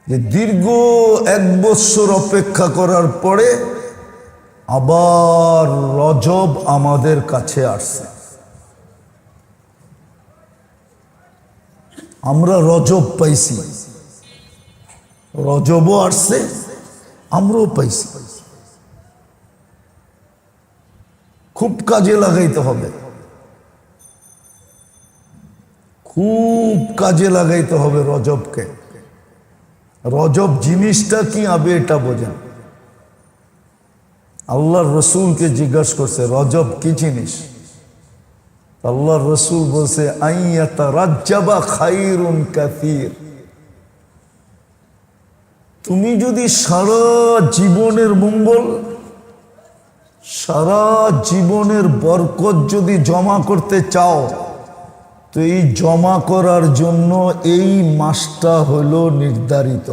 যে দীর্ঘ 1 বছর অপেক্ষা করার পরে আবার রজব আমাদের কাছে আসছে। আমরা রজব পাইছি, রজবও আসছে, আমরাও পাইছি। খুব কাজে লাগাইতে হবে, খুব কাজে লাগাইতে হবে রজবকে। রজব জিনিসটা কি আবে এটা বোঝেন। আল্লাহর রসুলকে জিজ্ঞাসা করছে রজব কি জিনিস? আল্লাহর রসুল বলছে আইয়াতা রাজ্জাবা খাইরুন কাসীর। তুমি যদি সারা জীবনের মঙ্গল, সারা জীবনের বরকত যদি জমা করতে চাও, তো এই জমা করার জন্য এই মাসটা হলো নির্ধারিত।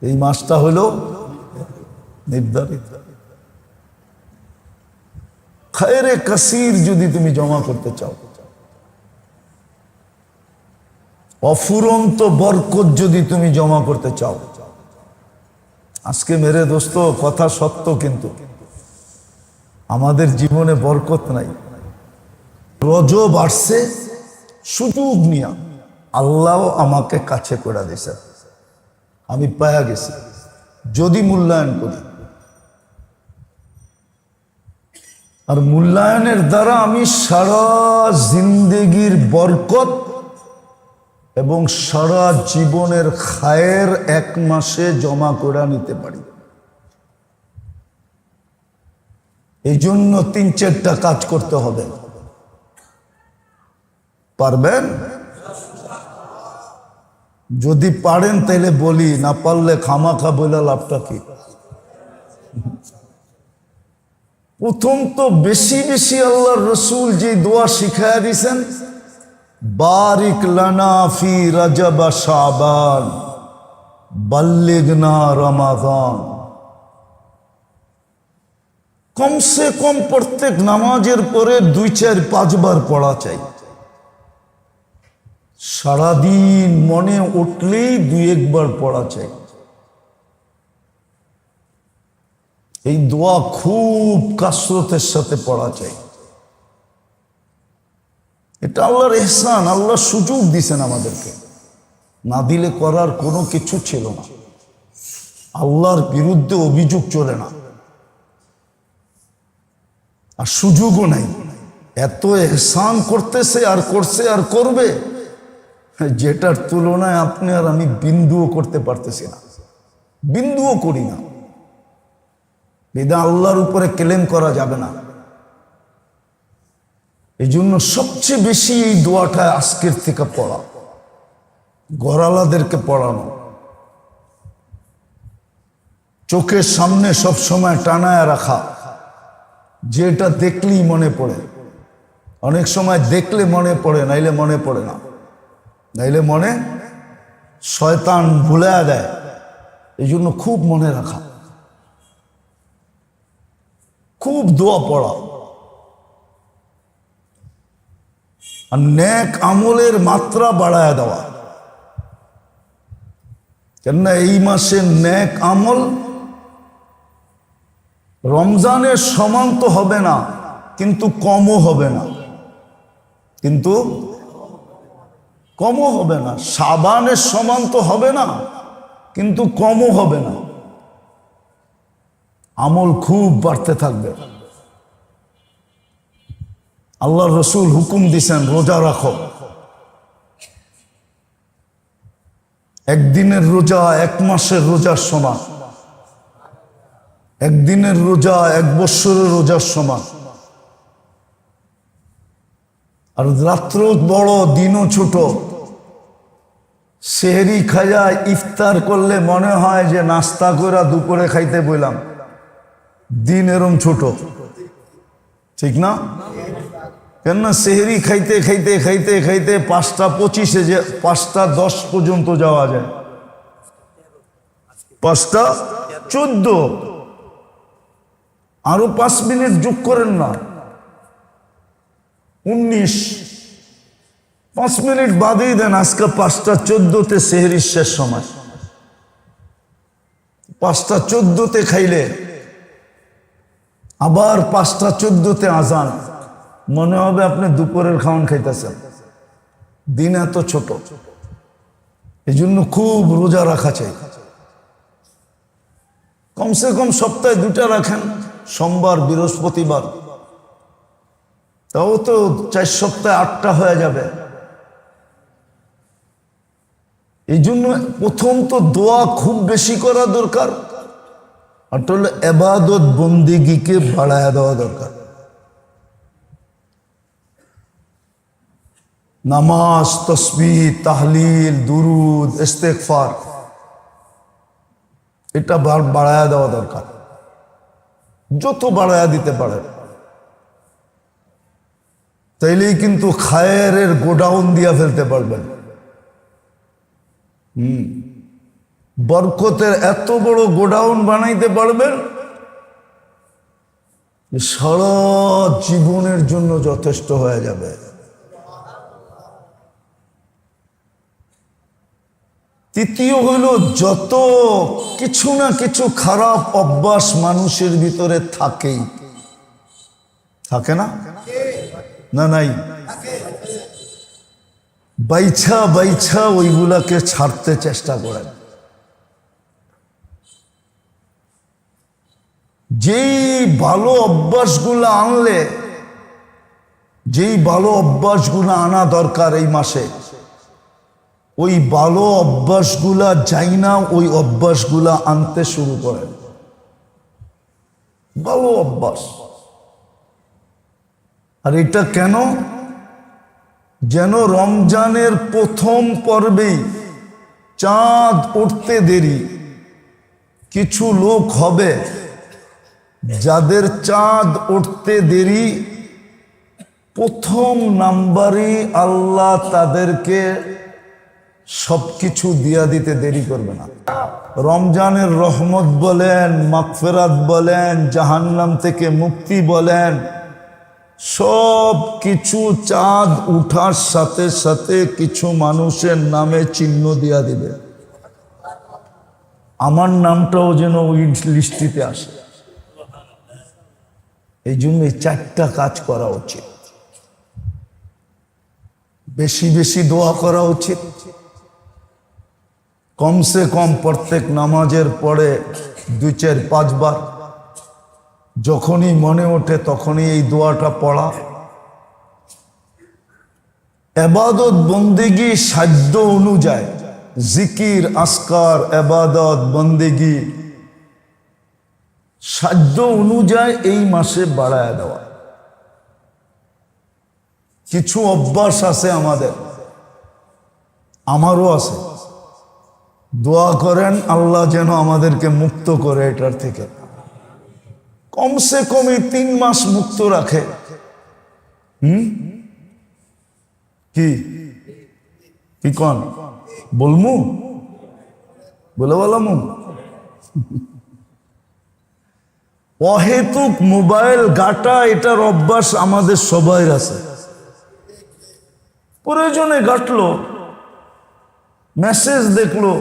এই মাসটা হলো নির্ধারিত। খায়রে কাসীর যদি তুমি জমা করতে চাও, অফুরন্ত বরকত যদি তুমি জমা করতে চাও। আজকে মেরে দোস্ত কথা সত্য, কিন্তু আমাদের জীবনে বরকত নাই। রজব আসছে সুযোগ নিয়া, আল্লাহ আমাকে কাছে করে দিয়েছে, আমি পায়া গেছি যদি মূল্যায়ন করি। আর মূল্যায়নের দ্বারা আমি সারা জিন্দেগির বরকত এবং সারা জীবনের খায়ের 1 মাসে জমা করে নিতে পারি। এই জন্য 3-4টা কাজ করতে হবে। পারবেন? যদি পারেন তাহলে বলি, না পারলে খামাখা বলে লাভটা কি? প্রথম তো বেশি বেশি আল্লাহর রসুল যে দোয়া শিখায়া দিয়েছেন, বারিক লানা ফি রজব শাবান বাল্লিগনা রমাদান। কমসে কম প্রত্যেক নামাজের পরে 2-4-5 বার পড়া চাই। সারাদিন মনে উঠলেই 2-1 বার পড়া চাই। এই দোয়া খুব কাসরতের সাথে পড়া চাই। এটা আল্লাহর ইহসান, আল্লাহ সুযোগ দিয়েছেন আমাদেরকে, না দিলে করার কোনো কিছু ছিল না। আল্লাহর বিরুদ্ধে অভিযোগ চলে না, আর সুযোগও নাই। এত ইহসান করতেছে আর করছে আর করবে, যেটার তুলনায় আপনি আর আমি বিন্দুও করতে পারতেছি না, বিন্দুও করি না। বিদা আল্লাহর উপরে ক্লেম করা যাবে না। এই জন্য সবচেয়ে বেশি এই দোয়াটা আজকের থেকে পড়া, ঘরালাদেরকে পড়ানো, চোখের সামনে সব সময় টানায় রাখা, যেটা দেখলেই মনে পড়ে। অনেক সময় দেখলে মনে পড়ে, নাইলে মনে পড়ে না, নাইলে মনে শয়তান ভুলে দেয়। এই জন্য খুব মনে রাখা, খুব দোয়া পড়া, আর নেক আমলের মাত্রা বাড়ায় দেওয়া। কেননা এই মাসে নেক আমল রমজানের সমান তো হবে না, কিন্তু কমও হবে না, কিন্তু কমও হবে না। শাবানের সমান তো হবে না, কিন্তু কমও হবে না। আমল খুব বাড়তে থাকবে। আল্লাহর রসুল হুকুম দিছেন রোজা রাখো। একদিনের রোজা 1 মাসের রোজার সমান, একদিনের রোজা 1 বছরের রোজার সমান। আর রাত্র বড়, দিনও ছোট। সেহরি খায়া ইফতার করলে মনে হয় যে নাস্তা করে দুপুরে খাইতে বললাম। দিন এরম ছোট, ঠিক না? কেননা সেহরি খাইতে খাইতে খাইতে খাইতে 5:25 যে 5:10 পর্যন্ত যাওয়া যায়, 5:14। আরো 5 মিনিট যোগ করেন না, 19। 5 মিনিট বাদেই দেন, আজকে 5:14 সেহরির শেষ সময়। 5:14 খাইলে আবার 5:14 আজান, মনে হবে আপনি দুপুরের খাওয়ান খাইতেছেন। দিন এত ছোট, এই জন্য খুব রোজা রাখা চাই। কমসে কম সপ্তাহে 2টা রাখেন, সোমবার বৃহস্পতিবার, তাও তো 4 সপ্তাহে 8টা হয়ে যাবে। এই জন্য প্রথম তো দোয়া খুব বেশি করা দরকার, আর তো হলো ইবাদত বন্দেগীকে বাড়ায় দেওয়া দরকার। নামাজ, তসবিহ, তাহলিল, দুরুদ, ইস্তেগফার, এটা বাড়ায় দেওয়া দরকার। যত বাড়ায় দিতে পারে, তাইলেই কিন্তু খায়েরের গোডাউন দিয়া ফেলতে পারবেন। বরকতের এত বড় গোডাউন বানাইতে পারবেন, সারা জীবনের জন্য যথেষ্ট হয়ে যাবে। তৃতীয় হইল, যত কিছু না কিছু খারাপ অভ্যাস মানুষের ভিতরে থাকেই, থাকে না? না নাই? বাইছা বাইছা ওইগুলাকে ছাড়তে চেষ্টা করেন। যেই ভালো অভ্যাসগুলো আনলে, যেই ভালো অভ্যাসগুলো আনা দরকার এই মাসে, ওই ভালো অভ্যাসগুলা যাই না, ওই অভ্যাসগুলা আনতে শুরু করেন। ভালো অভ্যাস। আর এটা কেন? যেন রমজানের প্রথম পর্বেই চাঁদ উঠতে দেরি কিছু লোক হবে, যাদের চাঁদ উঠতে দেরি, প্রথম নাম্বারই আল্লাহ তাদেরকে সবকিছু দিয়া দিতে দেরি করবে না। রমজানের রহমত বলেন, মাগফিরাত বলেন, জাহান্নাম থেকে মুক্তি বলেন, সব কিছু চাঁদ উঠার সাথে সাথে কিছু মানুষের নামে চিহ্ন দিয়া দিবে। আমার নামটাও যেন ওই লিস্টিতে আসে। এই জন্য 4টা কাজ করা উচিত। বেশি বেশি দোয়া করা উচিত। কমসে কম প্রত্যেক নামাজের পরে 2, 4, 5 বার যখনই মনে ওঠে তখনই এই দোয়াটা পড়া। ইবাদত বন্দেগী সাধ্য অনুযায়ী, জিকির, আসকার, ইবাদত বন্দেগী সাধ্য অনুযায়ী এই মাসে বাড়ায় দেওয়া। কিছু অভ্যাস আছে আমাদের, আমারও আছে। দোয়া করেন আল্লাহ যেন আমাদেরকে মুক্ত করে এটার থেকে। কমসে কম 3 মাস মুক্ত রাখে। কি কি কন বলমু, বলে বলামু। অহেতুক মোবাইল ঘাটা, এটার অভ্যাস আমাদের সবাই আছে। প্রয়োজনে ঘাটলো, মেসেজ দেখলো,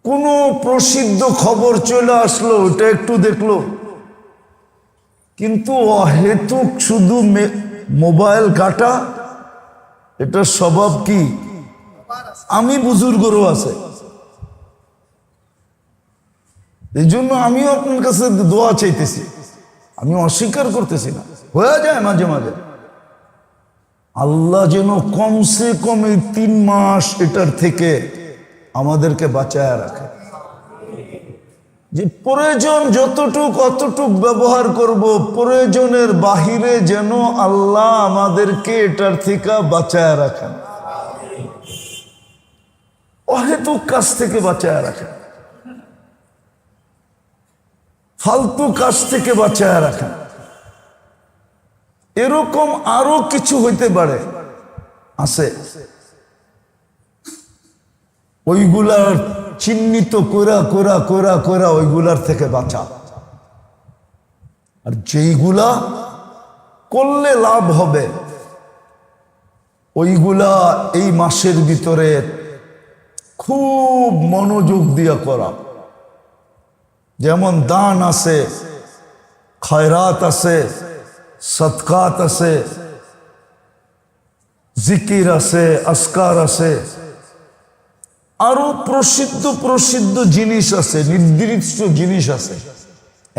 কোনো প্রসিদ্ধ খবর চলে আসলো, ওটা একটু দেখলো, কিন্তু অহেতুক শুধু মোবাইল ঘাটা, এটার স্বভাব কি? আমি বুজুর্গরও আছে। এই জন্য আমিও আপনার কাছে দোয়া চাইতেছি, আমি অস্বীকার করতেছি না, হয়ে যায় মাঝে মাঝে। আল্লাহ যেন কমসে কম 3 মাস এটার থেকে আমাদেরকে বাঁচায় রাখে। যে প্রয়োজন যতটুক অতটুক ব্যবহার করব, প্রয়োজনের বাহিরে যেন আল্লাহ আমাদেরকে এটার থেকে বাঁচায় রাখেন, অহেতুক কাজ থেকে বাঁচায় রাখেন, ফালতু কাজ থেকে বাঁচায় রাখেন। এরকম আরো কিছু হইতে পারে, আছে, ওইগুলার চিহ্নিত করা করা করা করা ওইগুলার থেকে বাঁচা। আর যেইগুলা করলে লাভ হবে ওইগুলা এই মাসের ভিতরে খুব মনোযোগ দিয়া করা। যেমন দান আছে, খয়রাত আছে, সদকাত আছে, জিকির আছে, আসকার আছে, আরো প্রসিদ্ধ প্রসিদ্ধ জিনিস আছে, নির্দিষ্ট জিনিস আছে।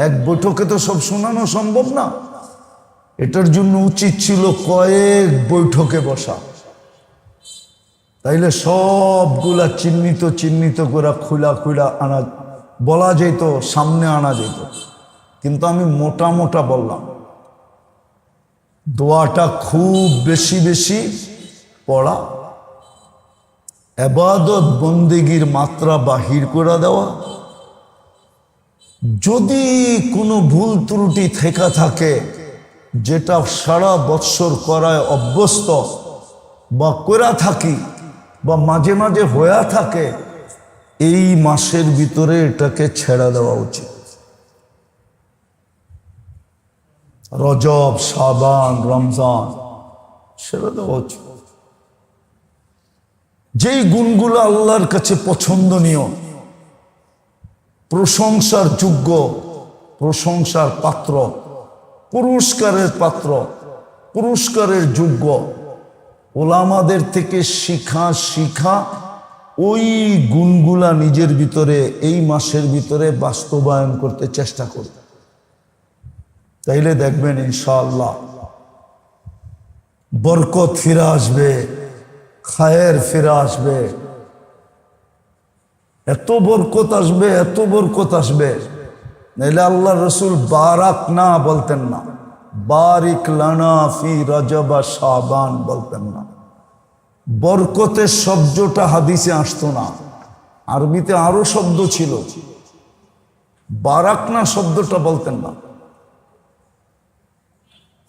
এক বৈঠকে তো সব শোনানো সম্ভব না। এটার জন্য উচিত ছিল কয়েক বৈঠকে বসা, তাইলে সবগুলা চিহ্নিত চিহ্নিত করে খুলা খুলা আনা বলা যেত, সামনে আনা যেত। কিন্তু আমি মোটা মোটা বললাম, দোয়াটা খুব বেশি বেশি পড়া, ইবাদত বন্দেগীর মাত্রা বাহির করে দেওয়া। যদি কোনো ভুল ত্রুটি থেকে থাকে, যেটা সারা বৎসর করায় অভ্যস্ত বা করা থাকি বা মাঝে মাঝে হয়ে থাকে, এই মাসের ভিতরে এটাকে ছেড়ে দেওয়া উচিত। রজব, শাবান, রমজান ছেড়ে দেওয়া উচিত। যেই গুণগুলো আল্লাহর কাছে পছন্দনীয়, প্রশংসার যোগ্য, প্রশংসার পাত্র, পুরস্কারের পাত্র, পুরস্কারের যোগ্য, ওলামাদের থেকে শিখা ওই গুণগুলা নিজের ভিতরে এই মাসের ভিতরে বাস্তবায়ন করতে চেষ্টা করবে। তাইলে দেখবেন ইনশাআল্লাহ বরকত ফিরে আসবে, খায়ের ফিরে আসবে। এত বরকত আসবে, এত বরকত আসবে, নাইলে আল্লাহ রসুল বারাক না বলতেন না, বারিক লানা ফি রজব শাবান বলতেন না। বরকতের শব্দটা হাদিসে আসতো না, আরবিতে আরো শব্দ ছিল, বারাক না শব্দটা বলতেন না।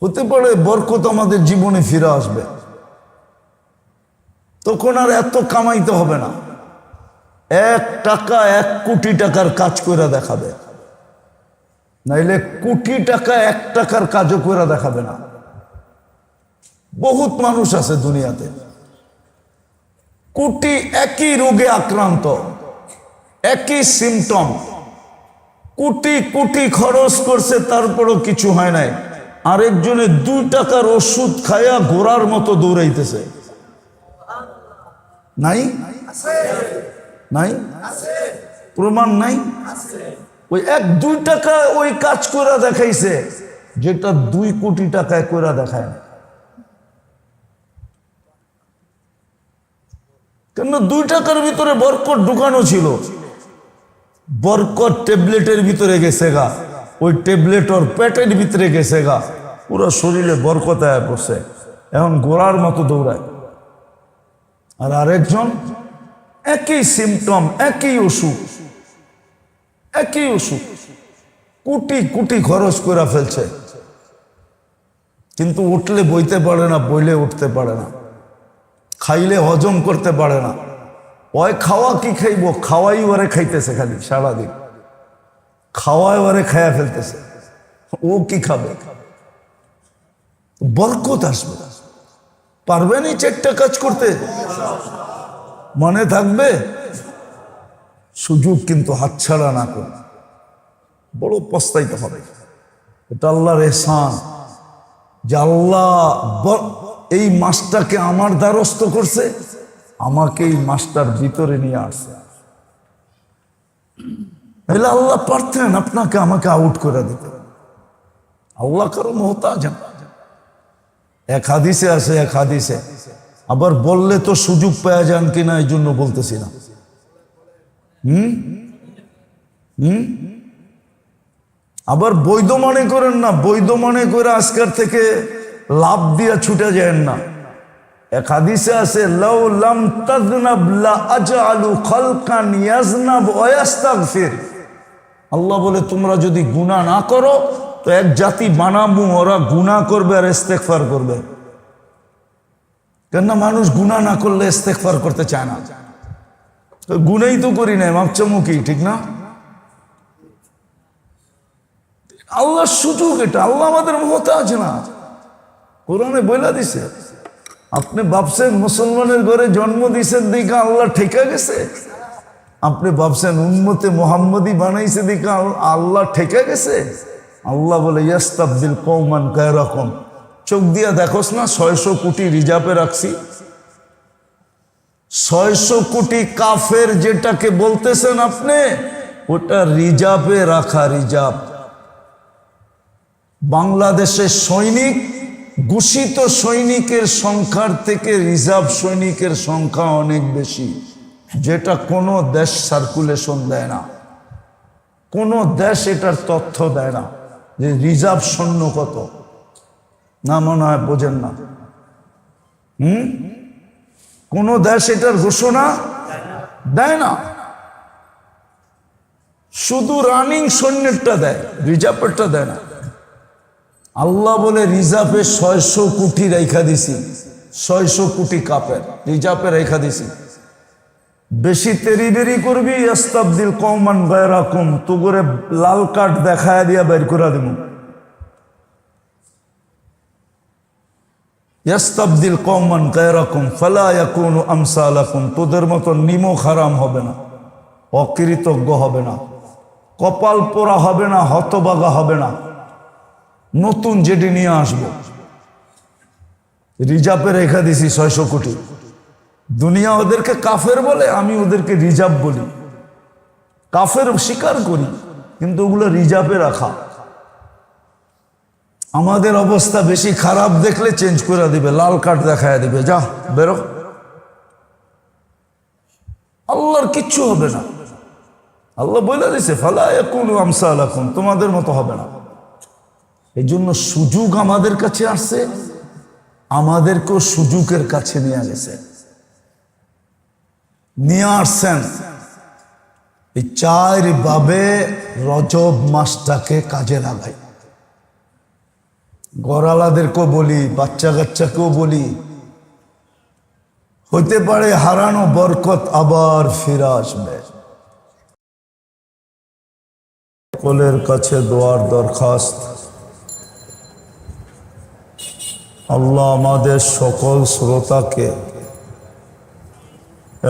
হতে পারে বরকত আমাদের জীবনে ফিরে আসবে, তখন আর এত কামাইতে হবে না। 1 টাকা 1 কোটি টাকার কাজ করে দেখাবে, নাইলে কোটি টাকা 1 টাকার কাজও করে দেখাবে না। বহুত মানুষ আছে দুনিয়াতে, কোটি একই রোগে আক্রান্ত, একই সিমটম, কোটি কোটি খরচ করছে, তারপরও কিছু হয় নাই। আরেকজনে 2 টাকার ওষুধ খায়া ঘোড়ার মতো দৌড়াইতেছে। নাই নাই প্রমাণ নাই? ওই 1-2 টাকা ওই কাজ করে দেখাইছে, যেটা 2 কোটি টাকায় করে দেখায় না। কেন? 2 টাকার ভিতরে বরকত ঢুকানো ছিল। বরকত ট্যাবলেটের ভিতরে গেছে গা, ওই ট্যাবলেট ওর পেটের ভিতরে গেছে গা, পুরো শরীরে বরকত আয়া পড়ছে, এখন ঘোড়ার মতো দৌড়ায়। আর আরেকজন একই সিমটম, একই ওষুধ, একই ওষুধ, কোটি কোটি খরচ করে ফেলছে, কিন্তু উঠলে বইতে পারে না, বইলে উঠতে পারে না, খাইলে হজম করতে পারে না। ওই খাওয়া কি খাইব, খাওয়াই ওরে খাইতেছে, খালি সারাদিন খাওয়াই ওরে খায়া ফেলতেছে। ও কি খাবে? বরকত আসবে। পারবেন এই 4টা কাজ করতে? মনে থাকবে? সুযোগ কিন্তু হাতছাড়া না করে, বড় পস্তাইতে হবে। এটা আল্লাহর ইহসান যে আল্লাহ এই মাসটাকে আমার দ্বারস্থ করছে, আমাকে এই মাসটার ভিতরে নিয়ে আসছে। তাহলে আল্লাহ পারতেন আপনাকে আমাকে আউট করে দিতে। আল্লাহ কারো মুহতাজ না। এক হাদিসে আছে, এক হাদিসে আবার বললে তো সুযোগ পাওয়া যান কিনা এই জন্য বলতেছি না। আবার বৈধ মনে করেন না, বৈধ মনে করে আজকের থেকে লাভ দিয়া ছুটে যায় না। এক হাদিসে আছে, লাউ লাম তাযনাব লা আজআলু খালকান ইয়াজনাব ওয়া ইস্তাগফির। আল্লাহ বলে তোমরা যদি গুনাহ না করো তো এক জাতি বানাবো, ওরা গুনাহ করবে আর ইস্তেগফার করবে। কেননা মানুষ গুনাহ না করলে ইস্তেগফার করতে চায় না। তো গুনাহই তো করি না, মাপচামুখি, ঠিক না? আল্লাহর সুযোগ এটা, আল্লাহ আমাদের মুহতাজ না। কোরআনে বইলা দিছে আপনি ভাবছেন মুসলমানের ঘরে জন্ম দিয়েছেন দিকে আল্লাহ ঠেকা গেছে? আপনি ভাবছেন উম্মতে মুহাম্মদী বানাইছে দিকে আল্লাহ ঠেকা গেছে? আল্লাহ বলে ইয়াস্তাবদিল কওমান গায়রাকুম। চোখ দিয়া দেখোস না 600 কোটি রিজার্ভে রাখছি। 600 কোটি কাফের যেটাকে বলতেছেন আপনি, ওটা রিজার্ভে রাখা, রিজার্ভ। বাংলাদেশের সৈনিক, ঘোষিত সৈনিকের সংখ্যার থেকে রিজার্ভ সৈনিকের সংখ্যা অনেক বেশি, যেটা কোনো দেশ সার্কুলেশন দেয় না। কোনো দেশ এটার তথ্য দেয় না যে রিজার্ভ সৈন্য কত। না, মনে হয় বোঝেন না। কোন দেশ এটার ঘোষণা দেয় না, শুধু রানিং সৈন্যটা দেয়, রিজার্ভেরটা দেয় না। আল্লাহ বলে রিজার্ভে 600 কোটি রেখা দিছি, 600 কোটি কাপের রিজার্ভে রেখা দিছি। বেশি তেরি করবি ইস্তাবদিল কওমান গায়রাকুম, তো করে লাল কার্ড দেখায় দিয়া বের করে দেব। ইস্তাবদিল কওমান গায়রাকুম ফালা ইয়াকুনু আমসালাকুম, তোদের মতো নিমক হারাম হবে না, অকৃতজ্ঞ হবে না, কপাল পোড়া হবে না, হতবাগা হবে না। নতুন যেটি নিয়ে আসবো, রিজার্ভে রেখা দিছি 600 কোটি। দুনিয়া ওদেরকে কাফের বলে, আমি ওদেরকে রিজার্ভ বলি। কাফের স্বীকার করি, কিন্তু ওগুলো রিজার্ভে রাখা। আমাদের অবস্থা বেশি খারাপ দেখলে চেঞ্জ করে দিবে, লাল কার্ড দেখায় দিবে, যা বেরো। আল্লাহর কিচ্ছু হবে না। আল্লাহ বলে দিছে ফালা ইয়াকুনু আমসালাকুম, তোমাদের মতো হবে না। এই জন্য সুযোগ আমাদের কাছে আসছে, আমাদেরকেও সুযোগের কাছে নিয়ে গেছে, নিয়ে আসছেন। এই 4 ভাবে রজব মাসটাকে কাজে লাগাই। গড়ালাদেরকেও বলি, বাচ্চা কাচ্চাকেও বলি, হতে পারে হারানো বরকত আবার ফিরে আসবে। সকলের কাছে দোয়ার দরখাস্ত, আল্লাহ আমাদের সকল শ্রোতাকে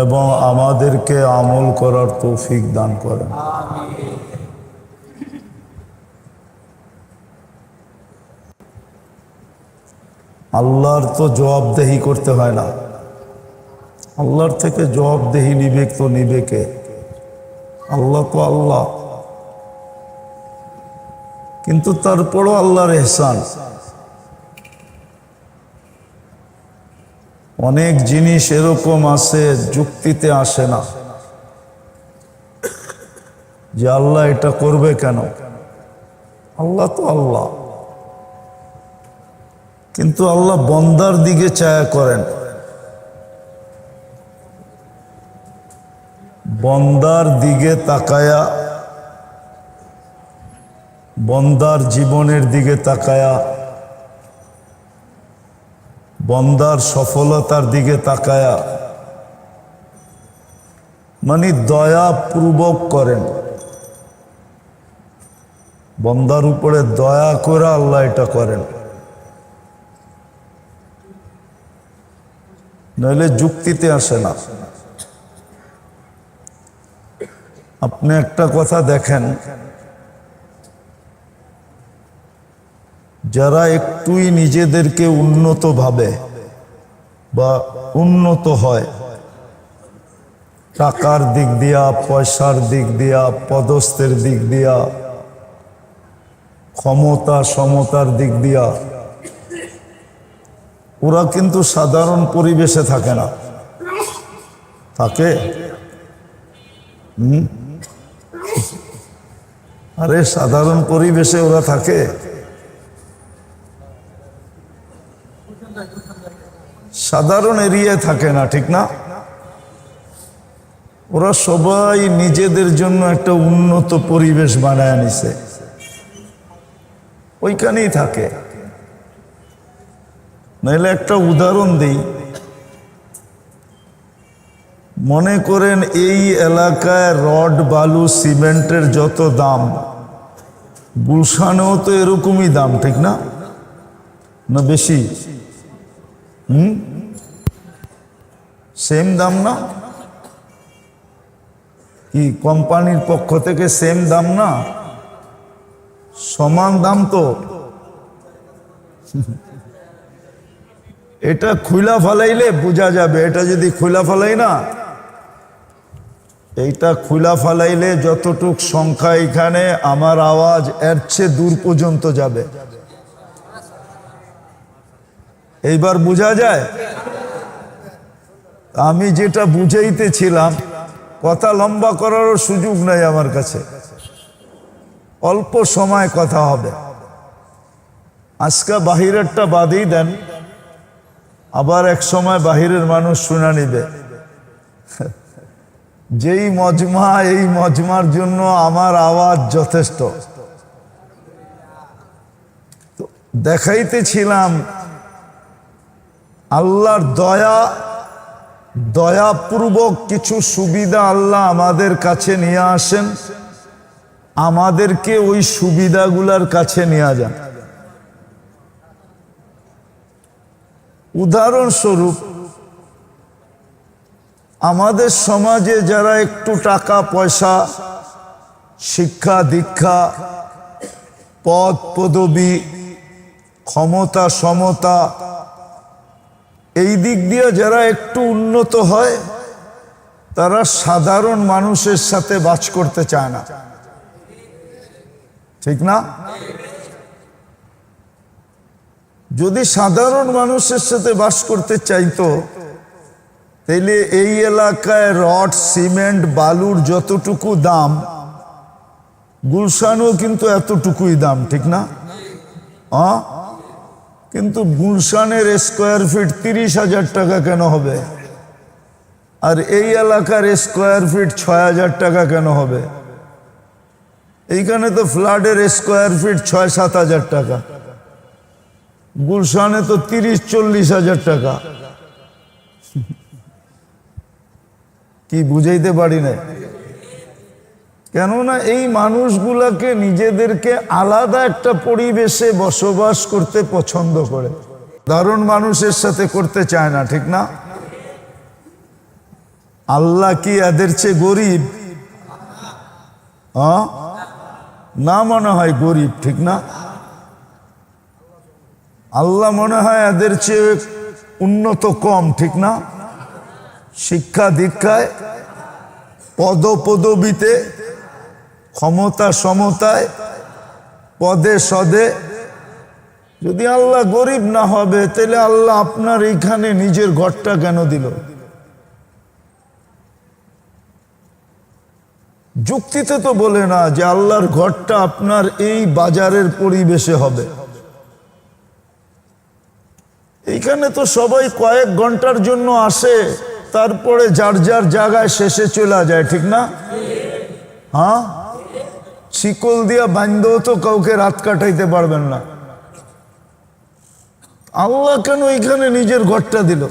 এবং আমাদেরকে আমল করার তৌফিক দান করেন। আল্লাহর তো জবাবদেহি করতে হয় না, আল্লাহর থেকে জবাবদেহি নিবে তো নিবে কে? আল্লাহ তো আল্লাহ। কিন্তু তারপরও আল্লাহর ইহসান। অনেক জিনিস এরকম আছে যুক্তিতে আসে না, যে আল্লাহ এটা করবে কেন? আল্লাহ তো আল্লাহ। কিন্তু আল্লাহ বন্দার দিকে চায়া করেন, বন্দার দিকে তাকায়া, বন্দার জীবনের দিকে তাকায়া, বন্দার সফলতার দিকে তাকায়া, মানে দয়াপূর্বক করেন। বন্দার উপরে দয়া করে আল্লাহ এটা করেন, নইলে যুক্তিতে আসে না। আপনি একটা কথা দেখেন, যারা একটুই নিজেদেরকে উন্নত ভাবে বা উন্নত হয়, টাকার দিক দিয়া, পয়সার দিক দিয়া, পদস্থের দিক দিয়া, ক্ষমতা সমতার দিক দিয়া, ওরা কিন্তু সাধারণ পরিবেশে থাকে না। থাকে? আরে সাধারণ পরিবেশে ওরা থাকে? সাধারণ এরিয়ায় থাকে না, ঠিক না? ওরা সবাই নিজেদের জন্য একটা উন্নত পরিবেশ বানায় নিছে, ওইখানেই থাকে। নাহলে একটা উদাহরণ দিই, মনে করেন এই এলাকায় রড বালু সিমেন্টের যত দাম, গুলশানেও তো এরকমই দাম, ঠিক না? না বেশি? সেম দাম না? কি কোম্পানির পক্ষ থেকে সেম দাম না? সমান দাম তো। এটা খুলা ফেলাইলে বোঝা যাবে। এটা যদি খুলা ফেলাই না, এইটা খুলা ফেলাইলে যতটুক সংখ্যা এখানে, আমার আওয়াজ এর চেয়ে দূর পর্যন্ত যাবে। এইবার বোঝা যায়? আমি যেটা বুঝাইতেছিলাম, কথা লম্বা করারও সুযোগ নাই আমার কাছে, অল্প সময় কথা হবে। আজকে বাহিরেরটা বাদেই দেন, আবার এক সময় বাহিরের মানুষ শুনা নিবে। যেই মজমা, এই মজমার জন্য আমার আওয়াজ যথেষ্ট। দেখাইতেছিলাম আল্লাহর দয়াপূর্বক কিছু সুবিধা আল্লাহ আমাদের কাছে নিয়ে আসেন, আমাদেরকে ওই সুবিধাগুলার কাছে নিয়ে যান। উদাহরণস্বরূপ, আমাদের সমাজে যারা একটু টাকা পয়সা, শিক্ষা দীক্ষা, পদ পদবি, ক্ষমতা সমতা, এই দিক দিয়ে যারা একটু উন্নত হয়, তারা সাধারণ মানুষের সাথে বাস করতে চায় না, ঠিক না? যদি সাধারণ মানুষের সাথে বাস করতে চাইতো, তাইলে এই এলাকায় রড সিমেন্ট বালুর যতটুকু দাম, গুলশানও কিন্তু এতটুকুই দাম, ঠিক না? কিন্তু গুলশানের স্কোয়ার ফিট 30,000 টাকা কেন হবে? আর এই এলাকার স্কোয়ার ফিট 6,000 টাকা কেন হবে? এইখানে তো ফ্ল্যাটের স্কোয়ার ফিট 6-7 হাজার টাকা, গুলশানে তো 30-40 হাজার টাকা। কি বুঝাইতে পারি না? কেননা এই মানুষগুলাকে নিজেদেরকে আলাদা একটা পরিবেশে বসবাস করতে পছন্দ করে, সাধারণ মানুষের সাথে করতে চায় না, ঠিক না? আল্লাহ কি এদের চেয়ে গরিব? না, মনে হয় গরিব, ঠিক না? আল্লাহ মনে হয় এদের চেয়ে উন্নত কম, ঠিক না? শিক্ষা দীক্ষায়, পদ পদবিতে, ক্ষমতা সমতায়, পদে সদে। যদি আল্লাহ গরিব না হবে, তাহলে আল্লাহ আপনার এইখানে নিজের ঘরটা কেন দিল? যুক্তিতে তো বলে না যে আল্লাহর ঘরটা আপনার এই বাজারের পরিবেশে হবে। এইখানে তো সবাই কয়েক ঘন্টার জন্য আসে, তারপরে যার যার জায়গায় শেষে চলে যায়, ঠিক না? শিকল দিয়া বান্ধেও তো কাউকে রাত কাটাইতে পারবেন না। আল্লাহ কেন এইখানে নিজের ঘরটা দিল?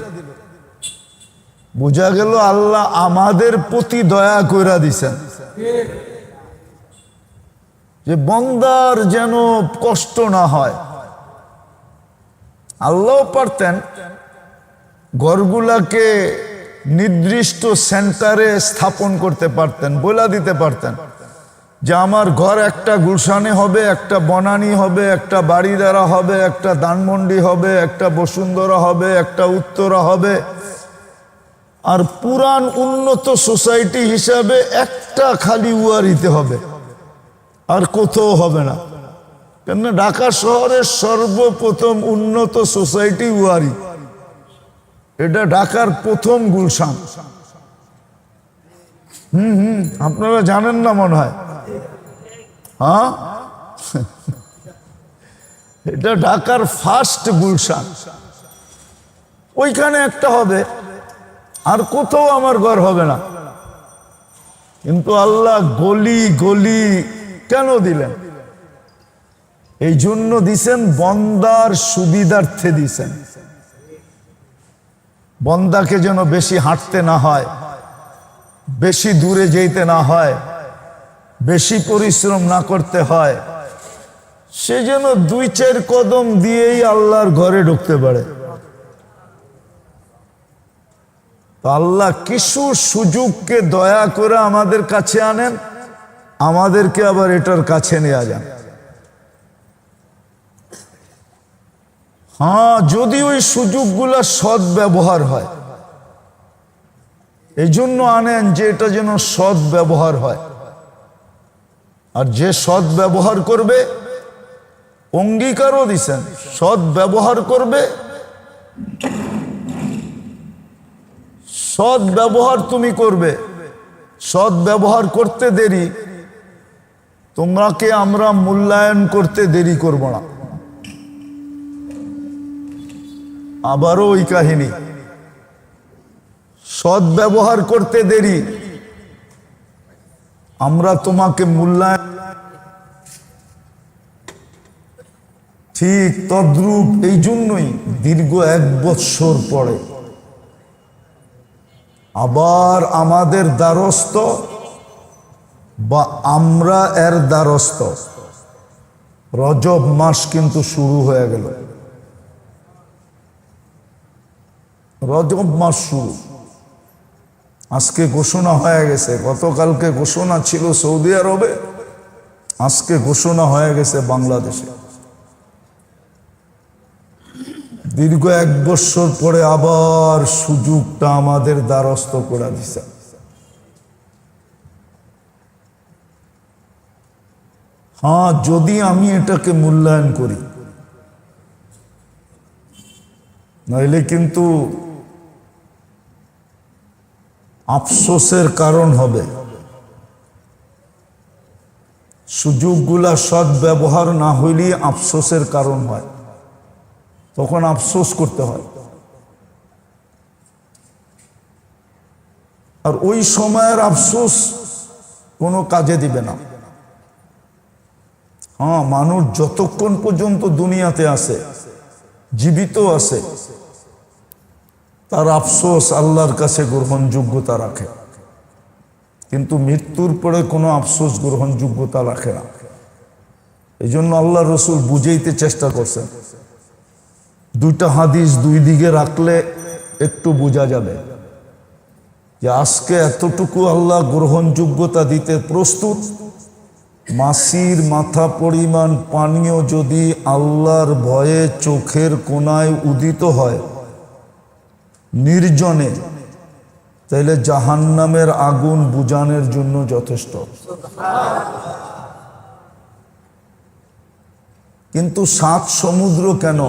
বোঝা গেল আল্লাহ আমাদের প্রতি দয়া কইরা দিছেন, যে বন্দার যেন কষ্ট না হয়। আল্লাহ পারতেন ঘরগুলাকে নির্দিষ্ট সেন্টারে স্থাপন করতে পারতেন, বলে দিতে পারতেন যে আমার ঘর একটা গুলশানে হবে, একটা বনানী হবে, একটা বাড়িদারা হবে, একটা ধানমন্ডি হবে, একটা বসুন্ধরা হবে, একটা উত্তরা হবে। আর পুরান উন্নত সোসাইটি হিসাবে একটা খালি উয়ারিতে হবে, আর কোথাও হবে না। কেননা ঢাকা শহরের সর্বপ্রথম উন্নত সোসাইটি উয়ারি, এটা ঢাকার প্রথম গুলশান। আপনারা জানেন না মনে হয়? এটা ঢাকার ফার্স্ট গুলশান। ওইখানে একটা হবে, আর কোথাও আমার ঘর হবে না। কিন্তু আল্লাহ গলি গলি কেন দিলেন? এই জন্য দিছেন বন্দার সুবিধার্থে দিছেন। বন্দাকে যেন বেশি হাঁটতে না হয়, বেশি দূরে যেতে না হয়, বেশি পরিশ্রম না করতে হয়, সে যেন 2-4 কদম দিয়েই আল্লাহর ঘরে ঢুকতে পারে। তো আল্লাহ কিছু সুযোগকে দয়া করে আমাদের কাছে আনেন, আমাদেরকে আবার এটার কাছে নিয়ে যান। হ্যাঁ, যদি ওই সুযোগগুলা সৎ ব্যবহার হয়, এই জন্য আনেন যে এটা যেন সৎ ব্যবহার হয়। আর যে সৎ ব্যবহার করবে, অঙ্গীকারও দিছেন, সৎ ব্যবহার করবে, সৎ ব্যবহার তুমি করবে। সৎ ব্যবহার করতে দেরি, তোমাকে আমরা মূল্যায়ন করতে দেরি করব না। আবারও ওই কাহিনী, সৎ ব্যবহার করতে দেরি, আমরা তোমাকে মূল্যায়ন। ঠিক তদ্রূপ এই জন্যই দীর্ঘ 1 বৎসর পরে আবার আমাদের দ্বারস্থ বা আমরা এর দ্বারস্থ রজব মাস কিন্তু শুরু হয়ে গেল। রজব মাস শুরু, আজকে ঘোষণা হয়ে গেছে। গতকালকে ঘোষণা ছিল সৌদি আরবে, আজকে ঘোষণা হয়ে গেছে বাংলাদেশে। দীর্ঘ 1 বৎসর পরে আবার সুযোগটা আমাদের দ্বারস্থ করে দিছে। হ্যাঁ, যদি আমি এটাকে মূল্যায়ন করি, নইলে কিন্তু আফসোসের কারণ হবে। সুযোগগুলা সৎ ব্যবহার না হইলে আফসোসের কারণ হয়, তখন আফসোস করতে হয়। আর ওই সময়ের আফসোস কোনো কাজে দিবে না। হ্যাঁ, মানুষ যতক্ষণ পর্যন্ত দুনিয়াতে আছে, জীবিত আছে, তার আফসোস আল্লাহর কাছে গ্রহণযোগ্যতা রাখে, কিন্তু মৃত্যুর পরে কোনো আফসোস গ্রহণযোগ্যতা রাখে না। এই জন্য আল্লাহ রসুল বুঝাইতে চেষ্টা করছেন। 2টা হাদিস 2 দিকে রাখলে একটু বোঝা যাবে যে আজকে এতটুকু আল্লাহ গ্রহণযোগ্যতা দিতে প্রস্তুত। মাছির মাথা পরিমাণ পানীয় যদি আল্লাহর ভয়ে চোখের কোণায় উদিত হয় নির্জনে, তাইলে জাহান্নামের আগুন বুঝানোর জন্য যথেষ্ট। কিন্তু 7 সমুদ্র কেন?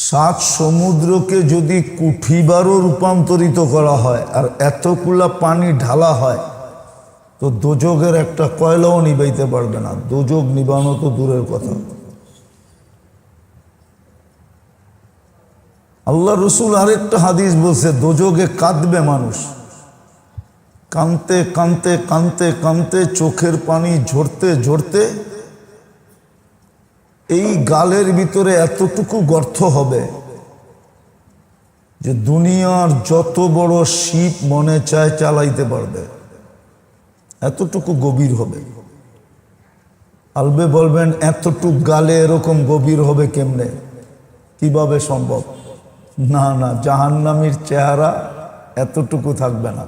7 সমুদ্রকে যদি কুঠিবারও রূপান্তরিত করা হয় আর এতগুলা পানি ঢালা হয়, তো দোজগের একটা কয়লাও নিবাইতে পারবে না। দোজগ নিবানো তো দূরের কথা। আল্লাহ রসুল আরেকটা হাদিস বলছে, দোজগে কাঁদবে মানুষ, কাঁদতে কাঁদতে কাঁদতে কাঁদতে চোখের পানি ঝরতে ঝরতে এই গালের ভিতরে এতটুকু গর্ত হবে যে দুনিয়ার যত বড় শিপ মনে চায় চালাইতে পারবে, এতটুকু গভীর হবে। আলবে বলবেন এতটুকু গালে এরকম গভীর হবে কেমনে, কিভাবে সম্ভব? না না, জাহান্নামীর চেহারা এতটুকু থাকবে না।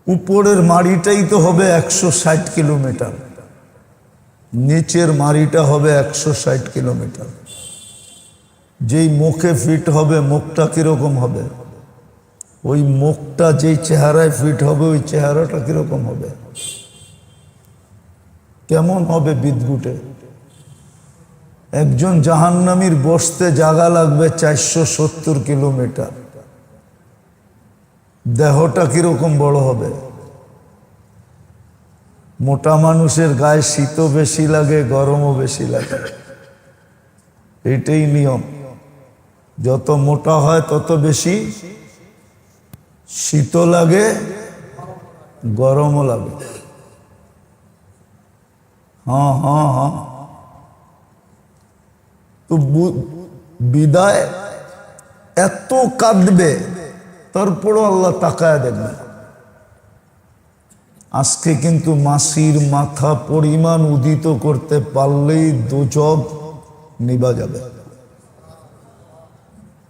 উপরের মাড়িটাই তো হবে 160 কিলোমিটার, নিচের মাড়িটা হবে 160 কিলোমিটার। যেই মুখে ফিট হবে, মুখটা কিরকম হবে? ওই মুখটা যেই চেহারায় ফিট হবে, ওই চেহারাটা কিরকম হবে? কেমন হবে বিদঘুটে? একজন জাহান্নামীর বসতে জায়গা লাগবে 470 কিলোমিটার। দেহটা কিরকম বড় হবে? মোটা মানুষের গায়ে শীতও বেশি লাগে, গরমও বেশি লাগে, এটাই নিয়ম। যত মোটা হয় তত বেশি শীতও লাগে, গরমও লাগে। হ্যাঁ হ্যাঁ হ্যাঁ। তো বিদায় এত কাঁদবে, তারপরও আল্লাহ তাকায় দেখবে। আজকে কিন্তু মাছির মাথা পরিমাণ উদিত করতে পারলেই দোজগ নিভা যাবে।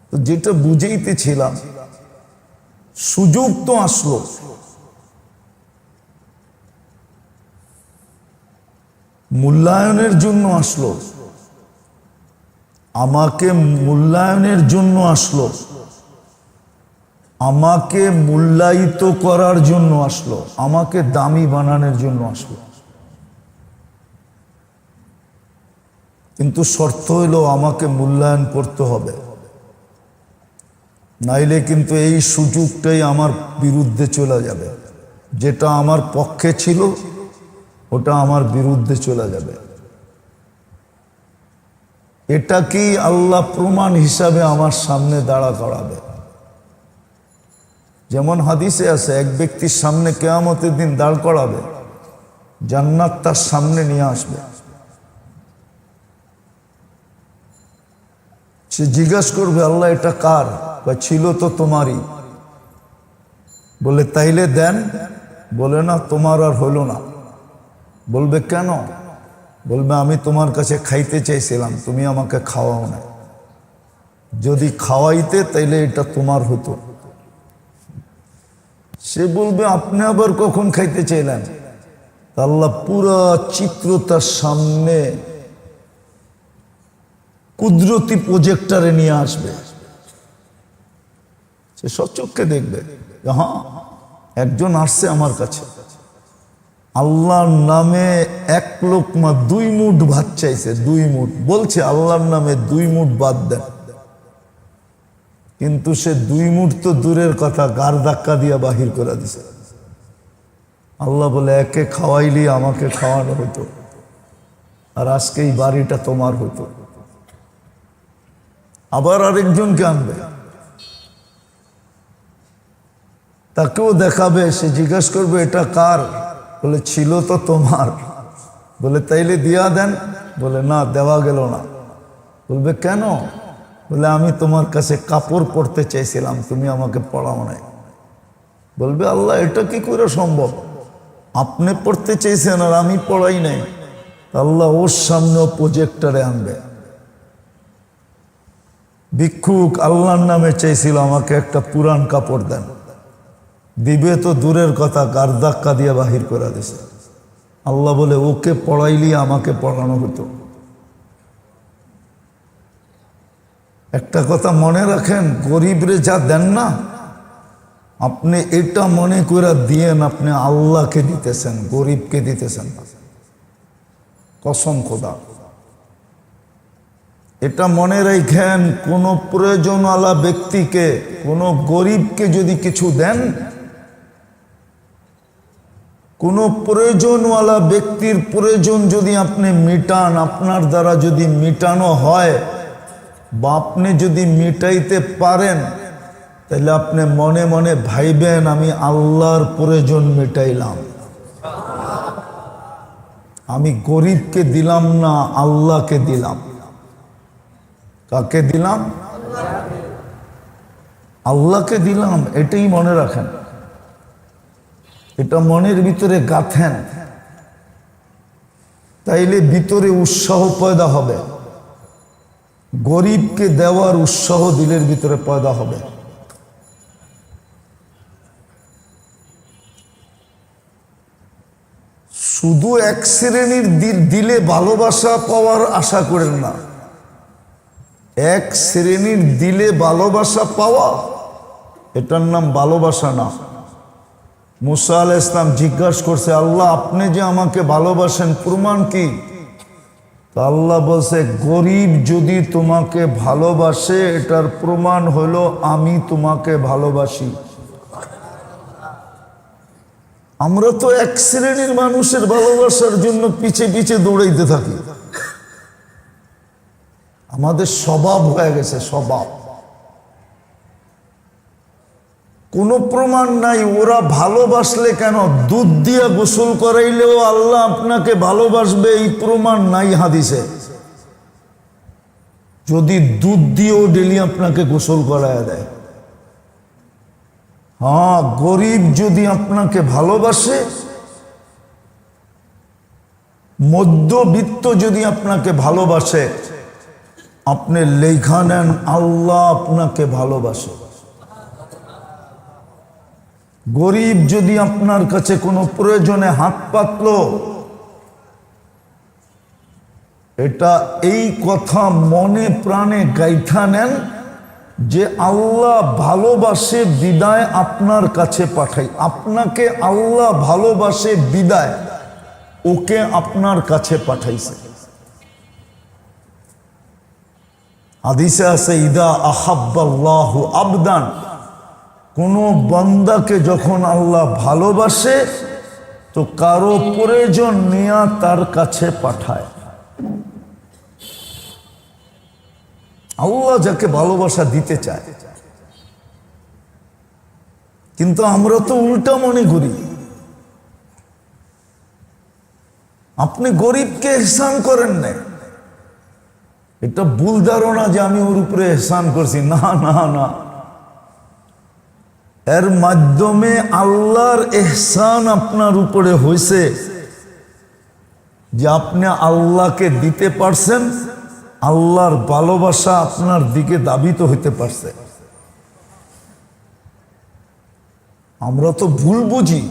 তো যেটা বুঝাইতেছিলাম, সুযোগ তো আসলো, মূল্যায়নের জন্য আসলো, আমাকে মূল্যায়নের জন্য আসলো, আমাকে মূল্যায়িত করার জন্য আসলো, আমাকে দামি বানানোর জন্য আসলো। কিন্তু শর্ত হইলো আমাকে মূল্যায়ন করতে হবে, নাইলে কিন্তু এই সুযোগটাই আমার বিরুদ্ধে চলে যাবে। যেটা আমার পক্ষে ছিল ওটা আমার বিরুদ্ধে চলে যাবে। এটাকেই আল্লাহ প্রমাণ হিসাবে আমার সামনে দাঁড়া করাবে। যেমন হাদিসে আছে, এক ব্যক্তির সামনে কিয়ামতের দিন দাঁড় করাবে, জান্নাত তার সামনে নিয়ে আসবে। সে জিজ্ঞাসা করবে, আল্লাহ এটা কার? ছিল তো তোমারই। বলে তাইলে দেন। বলে না, তোমার আর হলো না। বলবে কেন? বলবে আমি তোমার কাছে খাইতে চাইছিলাম, তুমি আমাকে খাওয়াও না। যদি খাওয়াইতে তাইলে এটা তোমার হতো। সে বলবে আপনি আবার কখন খাইতে চাইলেন? আল্লাহ পুরা চিত্র তার সামনে কুদরতি প্রজেক্টরে নিয়ে আসবে। সে সচক্ষে দেখবে, হ্যাঁ একজন আসছে আমার কাছে, আল্লাহর নামে 1 লোকমা 2 মুঠ ভাত চাইছে, 2 মুঠ। বলছে আল্লাহর নামে 2 মুঠ বাদ দেন, কিন্তু সে 2 মুঠ তো দূরের কথা, গার ধাক্কা দিয়া বাহির করে দিছে। আল্লাহ বলে, একে খাওয়াইলি আমাকে খাওয়ানো হতো, আর আজকে এই বাড়িটা তোমার হতো। আবার আরেকজনকে আনবে, তাকেও দেখাবে। সে জিজ্ঞাসা করবে এটা কার? বলে ছিল তো তোমার। বলে তাইলে দিয়া দেন। বলে না, দেওয়া গেল না। বলবে কেন? বলে আমি তোমার কাছে কাপড় পরতে চাইছিলাম, তুমি আমাকে পড়াও নাই। বলবে আল্লাহ এটা কি করে সম্ভব? আপনি পড়তে চাইছেন আর আমি পড়াই নাই। আল্লাহ ওর সামনেও প্রজেক্টরে আনবে। ভিক্ষুক আল্লাহর নামে চাইছিল আমাকে একটা পুরান কাপড় দেন, দিবে তো দূরের কথা, গার ধাক্কা দিয়ে বাহির করে দিছে। আল্লাহ বলে ওকে পড়াইলি আমাকে পড়ানো হতো। একটা কথা মনে রাখেন, গরিবরে যা দেন না, আপনি এটা মনে করে দিয়েন আপনি আল্লাহকে দিতেছেন, গরিবকে দিতেছেন। কসম খোদা, এটা মনে রাখেন, কোন প্রয়োজনওয়ালা ব্যক্তিকে, কোন গরিবকে যদি কিছু দেন, কোন প্রয়োজনওয়ালা ব্যক্তির প্রয়োজন যদি আপনি মিটান, আপনার দ্বারা যদি মিটানো হয় বা আপনি যদি মিটাইতে পারেন, তাহলে আপনি মনে মনে ভাইবেন আমি আল্লাহর প্রয়োজন মিটাইলাম। আমি গরিবকে দিলাম না, আল্লাহকে দিলাম। কাকে দিলাম? আল্লাহকে দিলাম। এটাই মনে রাখেন, এটা মনের ভিতরে গাঁথেন, তাইলে ভিতরে উৎসাহ পয়দা হবে। গরিবকে দেওয়ার উৎসাহ দিলের ভিতরে পয়দা হবে। শুধু এক শ্রেণীর দিলে ভালোবাসা পাওয়ার আশা করেন না। এক শ্রেণীর দিলে ভালোবাসা পাওয়া, এটার নাম ভালোবাসা না। মুসা আলাইহিস সালাম জিজ্ঞাসা করছে, আল্লাহ আপনি যে আমাকে ভালোবাসেন প্রমাণ কি? তা আল্লাহ বলছে, গরিব যদি তোমাকে ভালোবাসে এটার প্রমাণ হলো আমি তোমাকে ভালোবাসি। আমরা তো এক শ্রেণীর মানুষের ভালোবাসার জন্য পিছে পিছে দৌড়াইতে থাকি। আমাদের স্বভাব হয়ে গেছে, স্বভাব। কোনো প্রমাণ নাই। ওরা ভালোবাসলে কেন? দুধ দিয়া গোসল করাইলেও আল্লাহ আপনাকে ভালোবাসবে এই প্রমাণ নাই হাদিসে। যদি দুধ দিয়েও ডেলি আপনাকে গোসল করায় দেয়। হ্যাঁ, গরিব যদি আপনাকে ভালোবাসে, মধ্যবিত্ত যদি আপনাকে ভালোবাসে, আপনি লেখা নেন, আল্লাহ আপনাকে ভালোবাসে। গরিব যদি আপনার কাছে কোনো প্রয়োজনে হাত পাতল, এটা এই কথা মনে প্রাণে গাইথা নেন যে আল্লাহ ভালোবাসে বিদায় আপনার কাছে পাঠাই। আপনাকে আল্লাহ ভালোবাসে বিদায় ওকে আপনার কাছে পাঠাইছে। হাদিসে আছে, ইদা আহাব্বাল্লাহু আবদান, কোন বান্দাকে যখন আল্লাহ ভালোবাসে তো কারো প্রয়োজন নিয়ে তার কাছে পাঠায়। আল্লাহ যাকে ভালোবাসা দিতে চায়, কিন্তু আমরা তো উল্টা মনে করি। আপনি গরিবকে এহসান করেন না, এটা ভুল ধারণা যে আমি ওর উপরে এহসান করছি। না না না, এর মাধ্যমে আল্লাহর এহসান আপনার উপরে হয়েছে যে আপনি আল্লাহকে দিতে পারছেন, আল্লাহর ভালোবাসা আপনার দিকে দাবিত হইতে পারছে। আমরা তো ভুল বুঝি।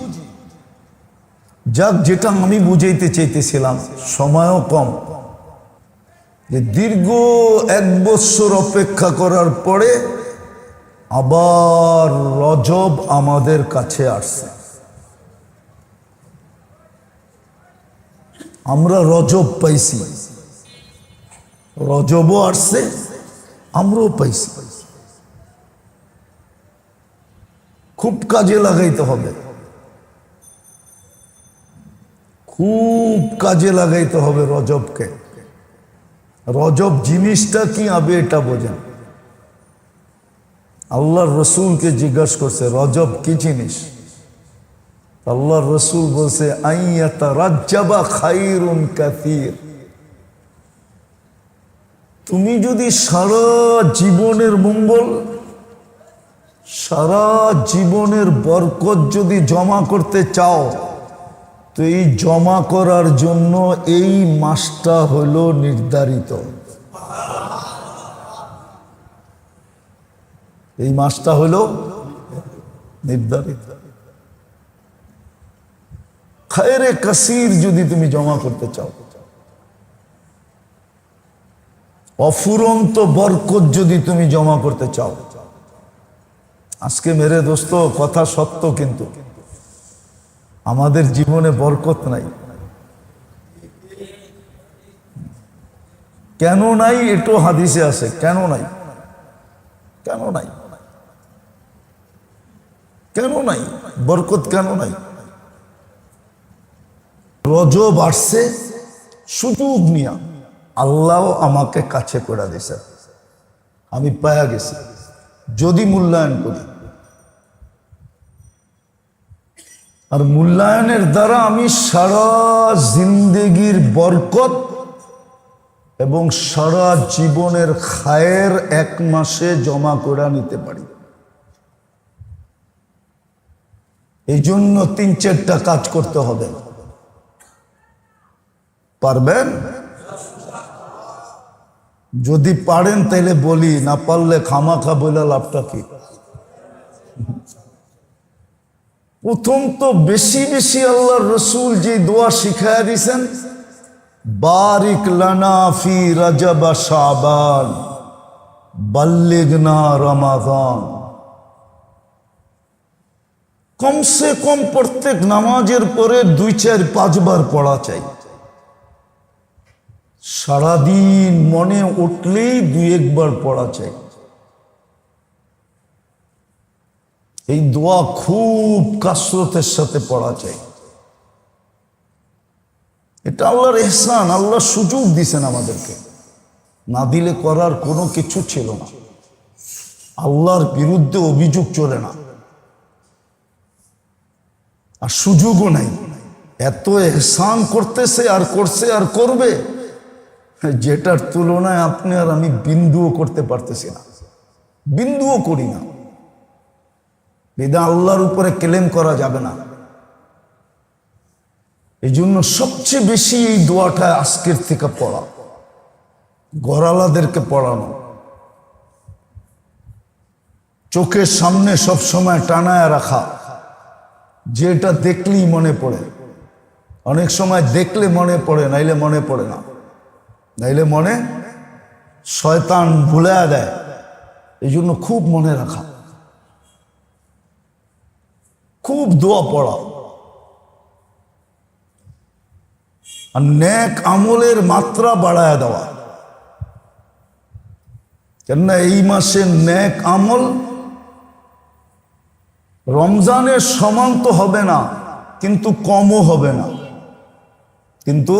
যাক, যেটা আমি বুঝাইতে চাইতেছিলাম, সময়ও কম, যে দীর্ঘ 1 বছর অপেক্ষা করার পরে আবার রজব আমাদের কাছে আসছে। আমরা রজব পাইছি, রজবও আসছে, আমরাও পাইছি। খুব কাজে লাগাইতে হবে, খুব কাজে লাগাইতে হবে রজবকে। রজব জিনিসটা কি আবে এটা বোঝেন। আল্লাহর রসুলকে জিজ্ঞাসা করছে রজব কি জিনিস। আল্লাহর রসুল বলছে, আইয়াতা রাজ্জাবা খাইরুন কাসীর, তুমি যদি সারা জীবনের মঙ্গল, সারা জীবনের বরকত যদি জমা করতে চাও, তো এই জমা করার জন্য এই মাসটা হলো নির্ধারিত। এই মাসটা হলো নির্ধারিত। খায়রে কাসীর যদি তুমি জমা করতে চাও, অফুরন্ত বরকত যদি তুমি জমা করতে চাও। আজকে মেরে দোস্ত, কথা সত্য, কিন্তু আমাদের জীবনে বরকত নাই। কেন নাই এটো হাদিসে আছে। কেন নাই? কেন নাই? কেন নাই বরকত? কেন নাই? রজব আসছে সুযোগ নিয়া, আল্লাহ আমাকে কাছে করে দিছে, আমি পায়া গেছি যদি মূল্যায়ন করি। আর মূল্যায়নের দ্বারা আমি সারা জিন্দেগির বরকত এবং সারা জীবনের খায়ের 1 মাসে জমা করে নিতে পারি। এই জন্য 3-4টা কাজ করতে হবে। পারবেন? যদি পারেন তাহলে বলি, না পারলে খামাখা বলে লাভটা কি? প্রথম তো বেশি বেশি আল্লাহর রসুল যে দোয়া শিখায়া দিয়েছেন, বারিক লানা ফি রজব শাবান বাল্লিগনা রমাদান। কমসে কম প্রত্যেক নামাজের পরে 2-4-5 বার পড়া চাই। সারাদিন মনে উঠলেই 2-1 বার পড়া চাই। এই দোয়া খুব কাসরতের সাথে পড়া চাই। এটা আল্লাহর ইহসান, আল্লাহ সুযোগ দিছেন আমাদেরকে। না দিলে করার কোনো কিছু ছিল না। আল্লাহর বিরুদ্ধে অভিযোগ চলে না, আর সুযোগও নাই। এত ইহসান করতেছে আর করছে আর করবে, যেটার তুলনায় আপনি আর আমি বিন্দুও করতে পারতেছি না, বিন্দুও করি না। বেদা আল্লাহর উপরে ক্লেম করা যাবে না। এই জন্য সবচেয়ে বেশি এই দোয়াটা আজকের থেকে পড়া। ঘরালাদেরকে পড়ানো, চোখের সামনে সব সময় টানায় রাখা, যেটা দেখলেই মনে পড়ে। অনেক সময় দেখলে মনে পড়ে, নাইলে মনে পড়ে না, নাইলে মনে শয়তান ভুলে দেয়। এই জন্য খুব মনে রাখা, খুব দোয়া পড়া, আর নেক আমলের মাত্রা বাড়ায় দেওয়া। কেননা এই মাসে নেক আমল রমজানের সমান তো হবে না, কিন্তু কমও হবে না, কিন্তু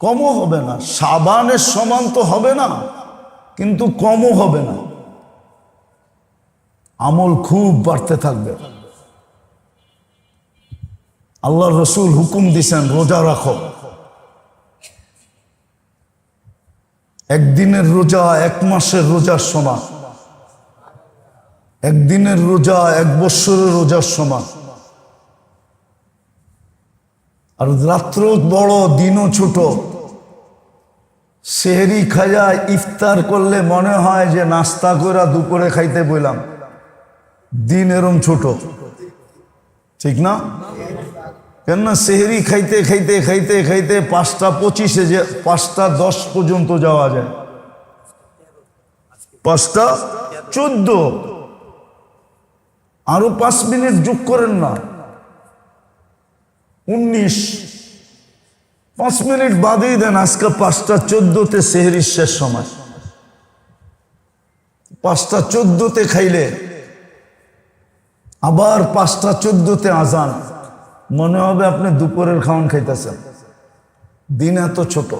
কমও হবে না। শাবানের সমান তো হবে না, কিন্তু কমও হবে না। আমল খুব বাড়তে থাকবে। আল্লাহর রসুল হুকুম দিছেন রোজা রাখো। একদিনের রোজা 1 মাসের রোজার সমান, একদিনের রোজা 1 বৎসরের রোজার সমান। আর রাত্র বড়, দিনও ছোট। সেহরি খাজা ইফতার করলে মনে হয় যে নাস্তা করে দুপুরে খাইতে বললাম। দিন এরম ছোট, ঠিক না? কেননা সেহরি খাইতে খাইতে খাইতে খাইতে 5টা 25-এ যে 5টা 10 পর্যন্ত যাওয়া যায়, 5টা 14। আরো 5 মিনিট যোগ করেন না, 19। 5 মিনিট বাদেই দেন, আজকে 5টা 14-তে সেহরির শেষ সময়। 5টা 14-তে খাইলে আবার 5টা 14-তে আজান, মনে হবে আপনি দুপুরের খাওয়ান খাইতেছেন। দিন এত ছোট,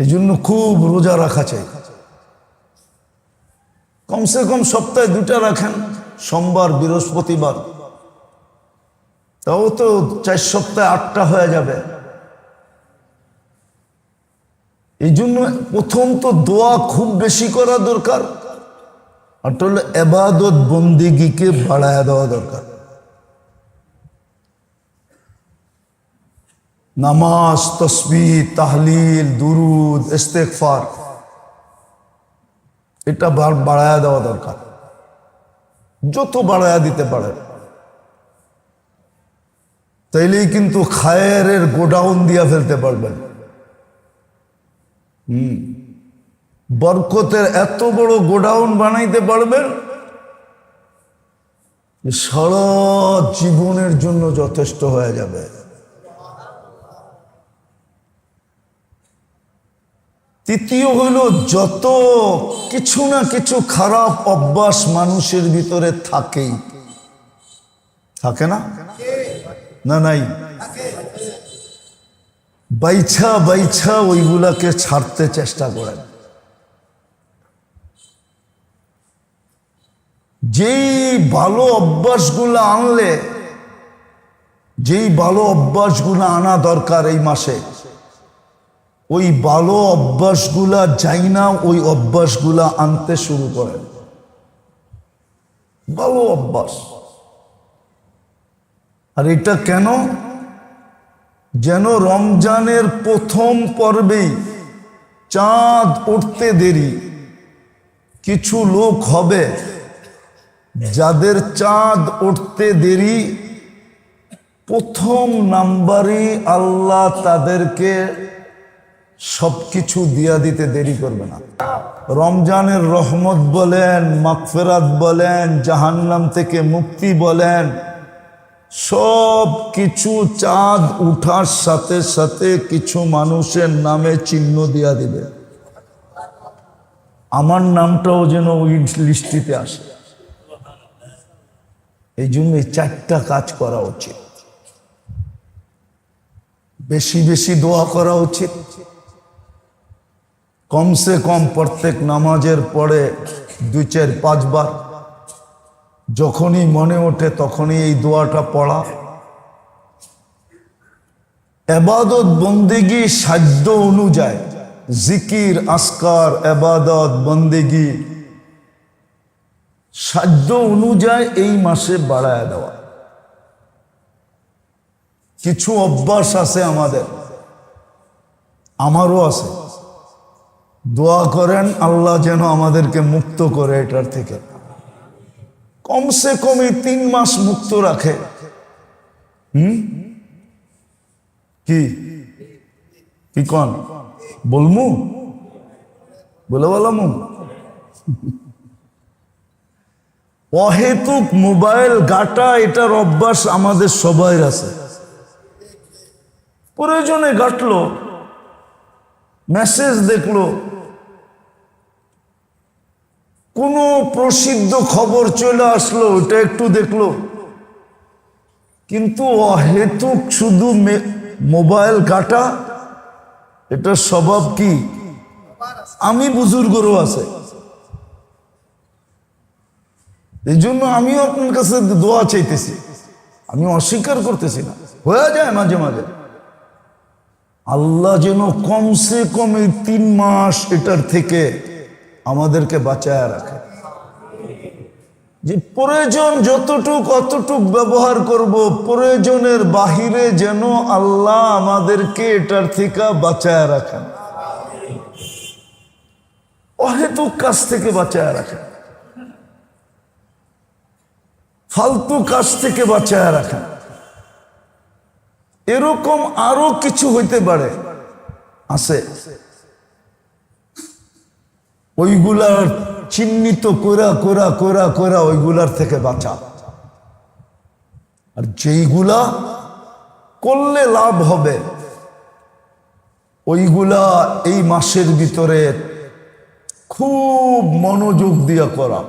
এই জন্য খুব রোজা রাখা চাই। কমসে কম সপ্তাহে 2টা রাখেন, সোমবার বৃহস্পতিবার। তাও তো 4 সপ্তাহে 8টা হয়ে যাবে। এই জন্য প্রথম তো দোয়া খুব বেশি করা দরকার, আর তো হলো ইবাদত বন্দেগীকে বাড়ায় দেওয়া দরকার। নামাজ, তসবিহ, তাহলিল, দুরুদ, ইস্তেগফার, এটা বাড়ায় দেওয়া দরকার। যত বাড়ায় দিতে পারে, তাইলেই কিন্তু খায়েরের গোডাউন দিয়া ফেলতে পারবেন। বরকতের এত বড় গোডাউন বানাইতে পারবেন, সারা জীবনের জন্য যথেষ্ট হয়ে যাবে। তৃতীয় হইল, যত কিছু না কিছু খারাপ অভ্যাস মানুষের ভিতরে থাকেই, থাকে না? না নাই? বাইছা বাইছা ওইগুলাকে ছাড়তে চেষ্টা করেন। যেই ভালো অভ্যাসগুলো আনলে, যেই ভালো অভ্যাসগুলো আনা দরকার এই মাসে, ওই ভালো অভ্যাসগুলা যাই না, ওই অভ্যাসগুলা আনতে শুরু করেন। ভালো অভ্যাস। আর এটা কেন? যেন রমজানের প্রথম পর্বেই চাঁদ উঠতে দেরি কিছু লোক হবে, যাদের চাঁদ উঠতে দেরি, প্রথম নাম্বারই আল্লাহ তাদেরকে সবকিছু দিয়া দিতে দেরি করবে না। রমজানের রহমত বলেন, মাগফিরাত বলেন, জাহান্নাম থেকে মুক্তি বলেন, সব কিছু চাঁদ উঠার সাথে সাথে কিছু মানুষের নামে চিহ্ন দিয়া দিবে। আমার নামটাও যেন ওই লিস্টিতে আসে। এই জন্য এই 4টা কাজ করা উচিত। বেশি বেশি দোয়া করা উচিত। কমসে কম প্রত্যেক নামাজের পরে 2, 4, 5 বার যখনই মনে ওঠে তখনই এই দোয়াটা পড়া। ইবাদত বন্দেগী সাধ্য অনুযায়ী, জিকির, আসকার, ইবাদত বন্দেগী সাধ্য অনুযায়ী এই মাসে বাড়ায় দেওয়া। কিছু অভ্যাস আছে আমাদের, আমারও আছে। দোয়া করেন আল্লাহ যেন আমাদেরকে মুক্ত করে এটার থেকে, কমসে কম 3 মাস মুক্ত রাখে। কি কি কন বলমু বলে বলামু? অহেতুক মোবাইল ঘাটা এটার অভ্যাস আমাদের সবাই আছে। প্রয়োজনে ঘাটলো, মেসেজ দেখলো, কোনো প্রসিদ্ধ খবর চলে আসলো ওটা একটু দেখলো, কিন্তু অহেতুক শুধু মোবাইল ঘাটা এটার স্বভাব কি? আমি বুজুর্গরও আছে। এই জন্য আমিও আপনার কাছে দোয়া চাইতেছি, আমি অস্বীকার করতেছি না, হয়ে যায় মাঝে মাঝে। আল্লাহ যেন কমসে কম 3 মাস এটার থেকে আমাদেরকে বাঁচায় রাখে। যে প্রয়োজন যতটুক অতটুক ব্যবহার করব, প্রয়োজনের বাহিরে যেন আল্লাহ আমাদেরকে এটার থেকে বাঁচায় রাখেন, অহেতুক কাজ থেকে বাঁচায় রাখেন, ফালতু কাজ থেকে বাঁচায় রাখেন। এরকম আরো কিছু হইতে পারে, আছে, ওইগুলার চিহ্নিত কইরা কইরা কইরা কইরা ওইগুলার থেকে বাঁচা। আর যেইগুলা করলে লাভ হবে ওইগুলা এই মাসের ভিতরে খুব মনোযোগ দিয়ে করা।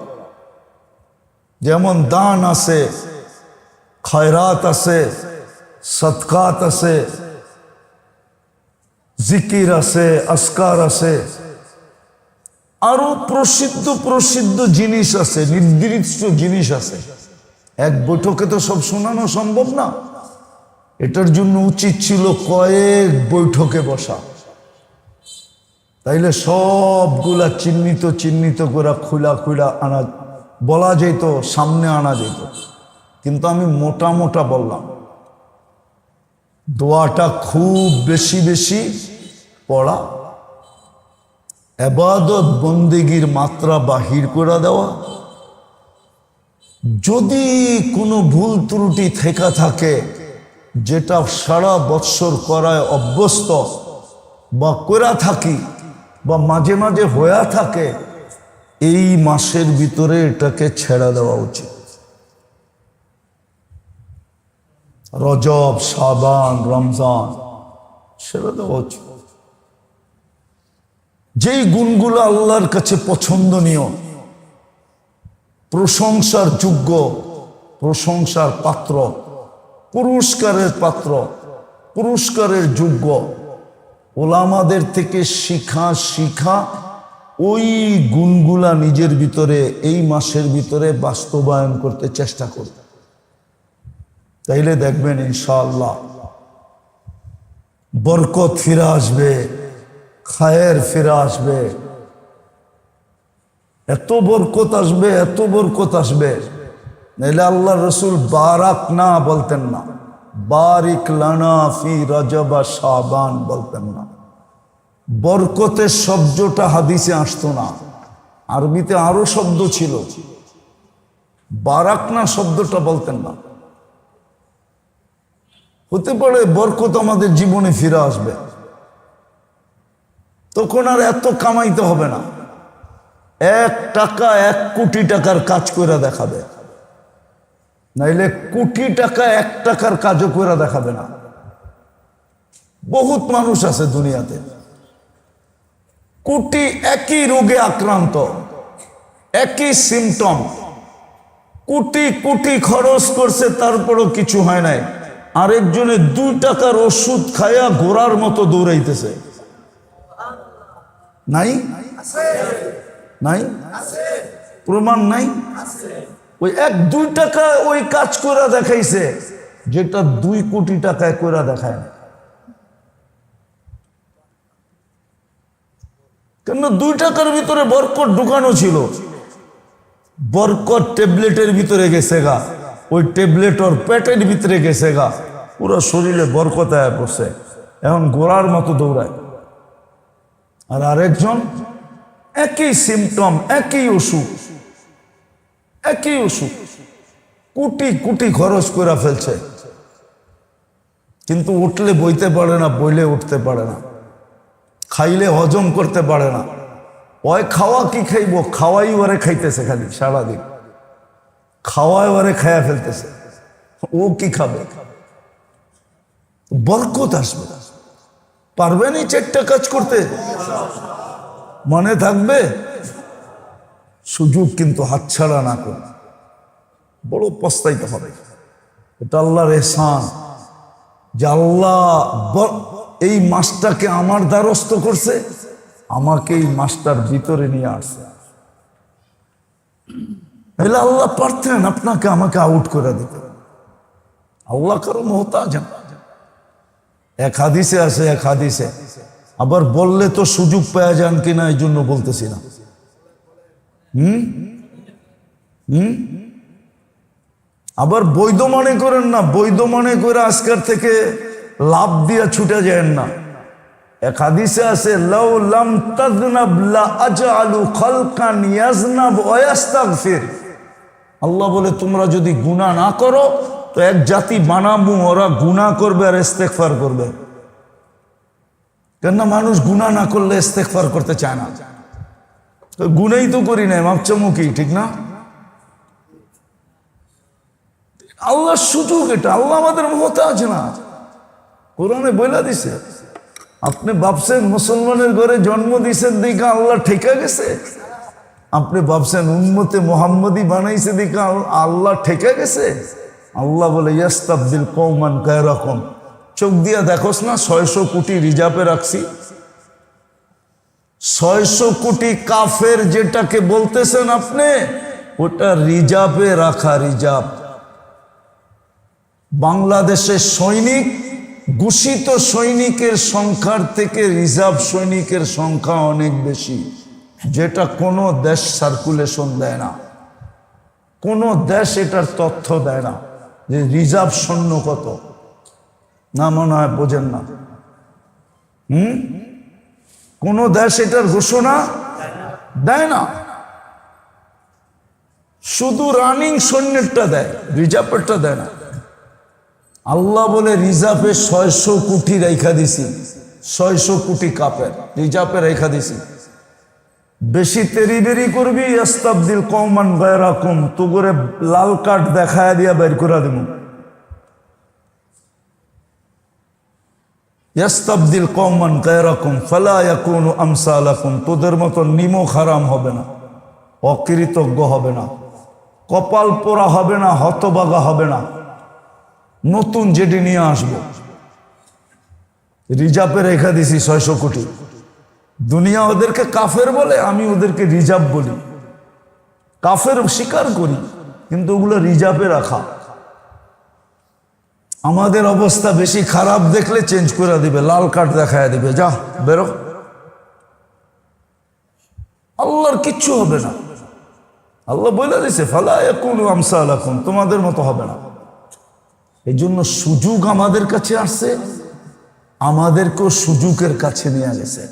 যেমন দান আছে, খয়রাত আছে, সদকাত আছে, জিকির আছে, আসকার আছে, আরো প্রসিদ্ধ প্রসিদ্ধ জিনিস আছে, নির্দিষ্ট জিনিস আছে। এক বৈঠকে তো সব শোনানো সম্ভব না, এটার জন্য উচিত ছিল কয়েক বৈঠকে বসা, তাইলে সবগুলা চিহ্নিত চিহ্নিত করে খুলা খুলা আনা বলা যেত, সামনে আনা যেত। কিন্তু আমি মোটা মোটা বললাম, দোয়াটা খুব বেশি বেশি পড়া, ইবাদত বন্দেগীর মাত্রা বাহির করে দেওয়া। যদি কোনো ভুল ত্রুটি থেকে থাকে যেটা সারা বৎসর করায় অভ্যস্ত বা করা থাকি বা মাঝে মাঝে হয়ে থাকে, এই মাসের ভিতরে এটাকে ছেড়ে দেওয়া উচিত। রজব, শাবান, রমজান ছেড়ে দেওয়া উচিত। যেই গুণগুলো আল্লাহর কাছে পছন্দনীয়, প্রশংসার যোগ্য, প্রশংসার পাত্র, পুরস্কারের পাত্র, পুরস্কারের যোগ্য, ওলামাদের থেকে শিখা ওই গুণগুলা নিজের ভিতরে এই মাসের ভিতরে বাস্তবায়ন করতে চেষ্টা করবে। তাইলে দেখবেন ইনশাআল্লাহ বরকত ফিরে আসবে, খায়ের ফিরে আসবে, এত বরকত আসবে, এত বরকত আসবে। নাইলে আল্লাহ রসুল বারাক না বলতেন না, বারিক লানা ফি রজব শাবান বলতেন না। বরকতের শব্দটা হাদিসে আসতো না, আরবিতে আরো শব্দ ছিল, বারাক না শব্দটা বলতেন না। হতে পারে বরকত আমাদের জীবনে ফিরে আসবে, তখন আর এত কামাইতে হবে না। 1 টাকা 1 কোটি টাকার কাজ করে দেখাবে, নাইলে কোটি টাকা 1 টাকার কাজও করে দেখাবে না। বহুত মানুষ আছে দুনিয়াতে, কোটি একই রোগে আক্রান্ত, একই সিমটম, কোটি কোটি খরচ করছে তারপরও কিছু হয় নাই। আরেকজনে 2 টাকার ওষুধ খায়া ঘোড়ার মতো দৌড়াইতেছে। নাই নাই প্রমাণ নাই? ওই 1-2 টাকা ওই কাজ করে দেখাইছে, যেটা 2 কোটি টাকায় করে দেখায় না। কেন? 2 টাকার ভিতরে বরকত ঢুকানো ছিল। বরকত ট্যাবলেটের ভিতরে গেছে গা, ওই ট্যাবলেট ওর পেটের ভিতরে গেছে গা, পুরো শরীরে বরকত আয়া পড়ছে, এখন ঘোড়ার মতো দৌড়ায়। আর আরেকজন একই সিমটম, একই অসুখ, কোটি কোটি খরচ করে ফেলছে, কিন্তু উঠলে বইতে পারে না, বইলে উঠতে পারে না, খাইলে হজম করতে পারে না। ওই খাওয়া কি খাইব, খাওয়াই ওরে খাইতেছে, খালি সারাদিন খাওয়াই ওরে খায়া ফেলতেছে। ও কি খাবে? বরকত আসবে। পারবেন এই 4টা কাজ করতে? মনে থাকবে? সুযোগ কিন্তু হাতছাড়া না করে, বড় পস্তাইতে হবে। এটা আল্লাহর এহসান যে আল্লাহ এই মাসটাকে আমার দ্বারস্থ করছে, আমাকে এই মাসটার ভিতরে নিয়ে আসছে। এলে আল্লাহ পারতেন আপনাকে আমাকে আউট করে দিতে। আল্লাহ কারো মোহতাজ না। এক হাদিসে আছে, এক হাদিসে আবার বললে তো সুযোগ পাওয়া যান কিনা এই জন্য বলতেছি না। আবার বৈধ মনে করেন না, বৈধ মনে করে আজকের থেকে লাভ দিয়া ছুটে যায় না। এক হাদিসে আছে, লাউ লাম তাযনাব লা আজআলু খালকান ইয়াজনাব ওয়া ইস্তাগফির। আল্লাহ বলে তোমরা যদি গুনাহ না করো তো এক জাতি বানাবো, ওরা গুনাহ করবে আর ইস্তেগফার করবে। কেননা মানুষ গুনাহ না করলে ইস্তেগফার করতে চায় না। তো গুনাই তো করি নাই, মাপচামুখি, ঠিক না? আল্লাহর সুযোগ এটা, আল্লাহ আমাদের মুহতাজ না। কোরআনে বইলা দিছে। আপনি ভাবছেন মুসলমানের ঘরে জন্ম দিয়েছেন দেখা আল্লাহ ঠেকা গেছে? আপনি ভাবছেন উম্মতে মুহাম্মদী বানাইছে দেখা আল্লাহ ঠেকা গেছে? আল্লাহ বলে ইয়াস্তাবদিল কওমান গায়রাকুম। চোখ দিয়া দেখোস না 600 কোটি রিজার্ভে রাখছি। 600 কোটি কাফের যেটাকে বলতেছেন আপনি, ওটা রিজার্ভে রাখা, রিজার্ভ। বাংলাদেশের সৈনিক, ঘোষিত সৈনিকের সংখ্যার থেকে রিজার্ভ সৈনিকের সংখ্যা অনেক বেশি, যেটা কোনো দেশ সার্কুলেশন দেয় না। কোনো দেশ এটার তথ্য দেয় না যে রিজার্ভ সৈন্য কত। না, মনে হয় বোঝেন না। কোন দেশ এটার ঘোষণা দেয় না, শুধু রানিং সৈন্যটা দেয়, রিজার্ভেরটা দেয় না। আল্লাহ বলে রিজার্ভে 600 কোটি রেখা দিছি, 600 কোটি কাপের রিজার্ভে রেখা দিছি। বেশি তেরিবেরি করবি, ইস্তাবদিল কওমান গায়রাকুম, তো করে লাল কার্ড দেখায় দিয়া বের করে দেব। ইস্তাবদিল কওমান গায়রাকুম ফালা ইয়াকুনু আমসালাকুম, তোদের মতো নিমক হারাম হবে না, অকৃতজ্ঞ হবে না, কপাল পোড়া হবে না, হতবাগা হবে না। নতুন যেটি নিয়ে আসবো। রিজার্ভে রেখা দিছি 600 কোটি। দুনিয়া ওদেরকে কাফের বলে, আমি ওদেরকে রিজার্ভ বলি। কাফের স্বীকার করি, কিন্তু ওগুলো রিজার্ভে রাখা। আমাদের অবস্থা বেশি খারাপ দেখলে চেঞ্জ করে দিবে, লাল কার্ড দেখায় দিবে, যা বেরো। আল্লাহর কিচ্ছু হবে না। আল্লাহ বলে দিছে ফালা ইয়াকুনু আমসালাকুম, তোমাদের মতো হবে না। এই জন্য সুযোগ আমাদের কাছে আসছে, আমাদেরকেও সুযোগের কাছে নিয়ে গেছে,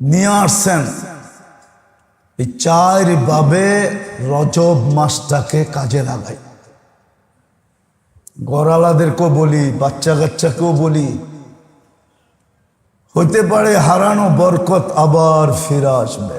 নিয়ে আসছেন। এই 4 ভাবে রজব মাসটাকে কাজে লাগাই। গড়ালাদেরকেও বলি, বাচ্চা কাচ্চাকেও বলি, হইতে পারে হারানো বরকত আবার ফিরে আসবে।